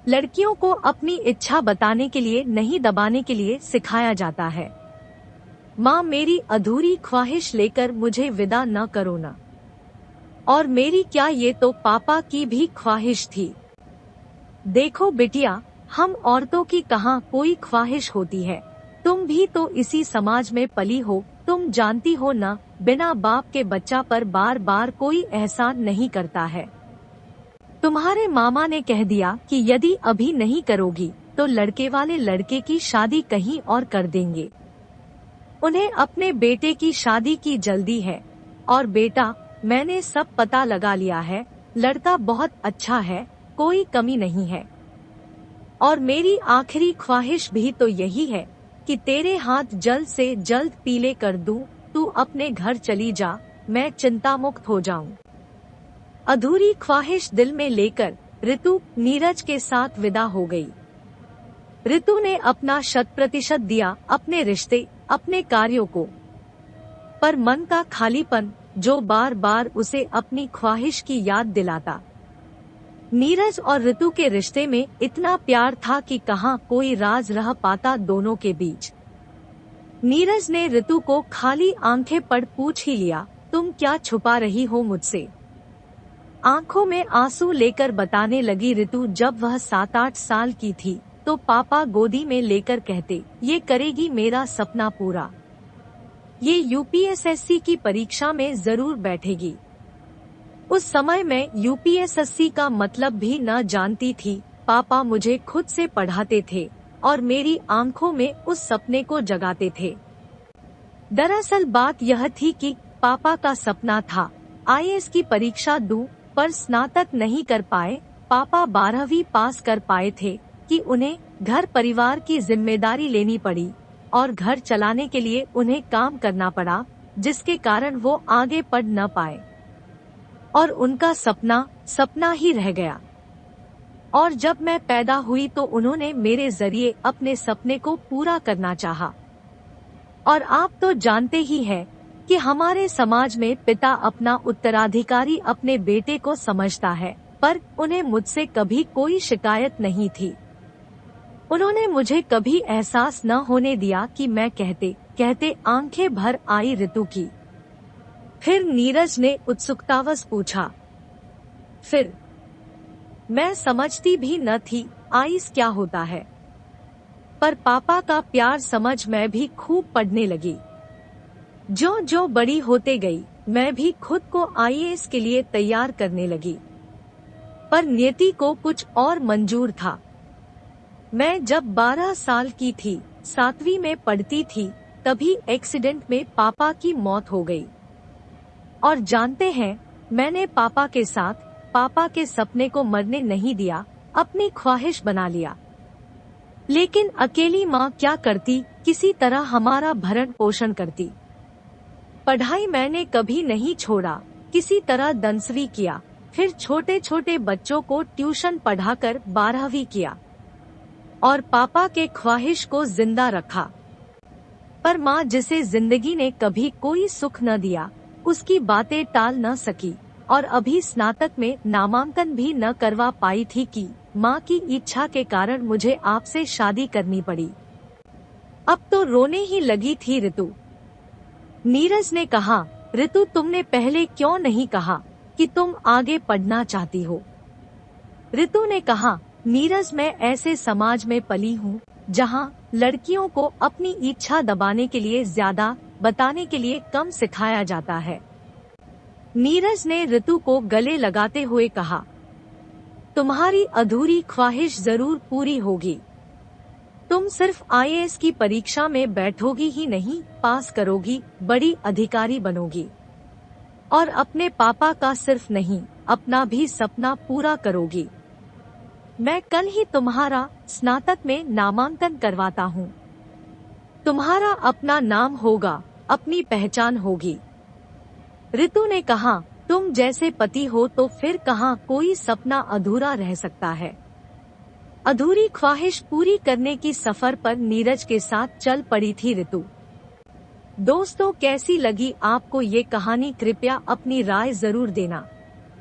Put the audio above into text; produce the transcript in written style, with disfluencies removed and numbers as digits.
लड़कियों को अपनी इच्छा बताने के लिए नहीं दबाने के लिए सिखाया जाता है। माँ, मेरी अधूरी ख्वाहिश लेकर मुझे विदा न करो ना। और मेरी क्या, ये तो पापा की भी ख्वाहिश थी। देखो बिटिया, हम औरतों की कहाँ कोई ख्वाहिश होती है। तुम भी तो इसी समाज में पली हो, तुम जानती हो ना, बिना बाप के बच्चा पर बार बार कोई एहसान नहीं करता है। तुम्हारे मामा ने कह दिया कि यदि अभी नहीं करोगी तो लड़के वाले लड़के की शादी कहीं और कर देंगे। उन्हें अपने बेटे की शादी की जल्दी है। और बेटा, मैंने सब पता लगा लिया है, लड़का बहुत अच्छा है, कोई कमी नहीं है। और मेरी आखिरी ख्वाहिश भी तो यही है कि तेरे हाथ जल्द से जल्द पीले कर दूं, तू अपने घर चली जा, मैं चिंता मुक्त हो जाऊं। अधूरी ख्वाहिश दिल में लेकर ऋतु नीरज के साथ विदा हो गई। ऋतु ने अपना 100% दिया अपने रिश्ते, अपने कार्यों को, पर मन का खालीपन जो बार बार उसे अपनी ख्वाहिश की याद दिलाता। नीरज और ऋतु के रिश्ते में इतना प्यार था कि कहाँ कोई राज रह पाता दोनों के बीच। नीरज ने ऋतु को खाली आंखें पड़ पूछ ही लिया, तुम क्या छुपा रही हो मुझसे? आंखों में आंसू लेकर बताने लगी ऋतु, जब वह 7-8 साल की थी तो पापा गोदी में लेकर कहते, ये करेगी मेरा सपना पूरा, ये यूपीएसएससी की परीक्षा में जरूर बैठेगी। उस समय मैं यूपीएसएससी का मतलब भी न जानती थी। पापा मुझे खुद से पढ़ाते थे और मेरी आंखों में उस सपने को जगाते थे। दरअसल बात यह थी कि पापा का सपना था आईएएस की परीक्षा दूं, पर स्नातक नहीं कर पाए। पापा 12वीं पास कर पाए थे कि उन्हें घर परिवार की जिम्मेदारी लेनी पड़ी और घर चलाने के लिए उन्हें काम करना पड़ा, जिसके कारण वो आगे पढ़ न पाए और उनका सपना ही रह गया। और जब मैं पैदा हुई तो उन्होंने मेरे जरिए अपने सपने को पूरा करना चाहा। और आप तो जानते ही हैं कि हमारे समाज में पिता अपना उत्तराधिकारी अपने बेटे को समझता है, पर उन्हें मुझसे कभी कोई शिकायत नहीं थी। उन्होंने मुझे कभी एहसास न होने दिया कि मैं कहते कहते आंखें भर आई ऋतु की। फिर नीरज ने उत्सुकतावश पूछा, फिर? मैं समझती भी न थी आईएएस क्या होता है, पर पापा का प्यार समझ मैं भी खूब पढ़ने लगी। जो जो बड़ी होते गई मैं भी खुद को आईएएस के लिए तैयार करने लगी, पर नियति को कुछ और मंजूर था। मैं जब 12 साल की थी, 7वीं में पढ़ती थी, तभी एक्सीडेंट में पापा की मौत हो गई। और जानते हैं, मैंने पापा के साथ पापा के सपने को मरने नहीं दिया, अपनी ख्वाहिश बना लिया। लेकिन अकेली माँ क्या करती, किसी तरह हमारा भरण पोषण करती। पढ़ाई मैंने कभी नहीं छोड़ा, किसी तरह दंसवीं किया, फिर छोटे छोटे बच्चों को ट्यूशन पढ़ाकर 12वीं किया और पापा के ख्वाहिश को जिंदा रखा। पर माँ, जिसे जिंदगी ने कभी कोई सुख न दिया, उसकी बातें टाल न सकी और अभी स्नातक में नामांकन भी न करवा पाई थी कि माँ की इच्छा के कारण मुझे आपसे शादी करनी पड़ी। अब तो रोने ही लगी थी ऋतु। नीरज ने कहा, ऋतु तुमने पहले क्यों नहीं कहा कि तुम आगे पढ़ना चाहती हो? ऋतु ने कहा, नीरज, मैं ऐसे समाज में पली हूँ जहाँ लड़कियों को अपनी इच्छा दबाने के लिए ज्यादा, बताने के लिए कम सिखाया जाता है। नीरज ने ऋतु को गले लगाते हुए कहा, तुम्हारी अधूरी ख्वाहिश जरूर पूरी होगी। तुम सिर्फ आईएएस की परीक्षा में बैठोगी ही नहीं, पास करोगी, बड़ी अधिकारी बनोगी और अपने पापा का सिर्फ नहीं, अपना भी सपना पूरा करोगी। मैं कल ही तुम्हारा स्नातक में नामांकन करवाता हूँ। तुम्हारा अपना नाम होगा, अपनी पहचान होगी। ऋतु ने कहा, तुम जैसे पति हो तो फिर कहाँ कोई सपना अधूरा रह सकता है। अधूरी ख्वाहिश पूरी करने की सफर पर नीरज के साथ चल पड़ी थी ऋतु। दोस्तों, कैसी लगी आपको ये कहानी? कृपया अपनी राय जरूर देना।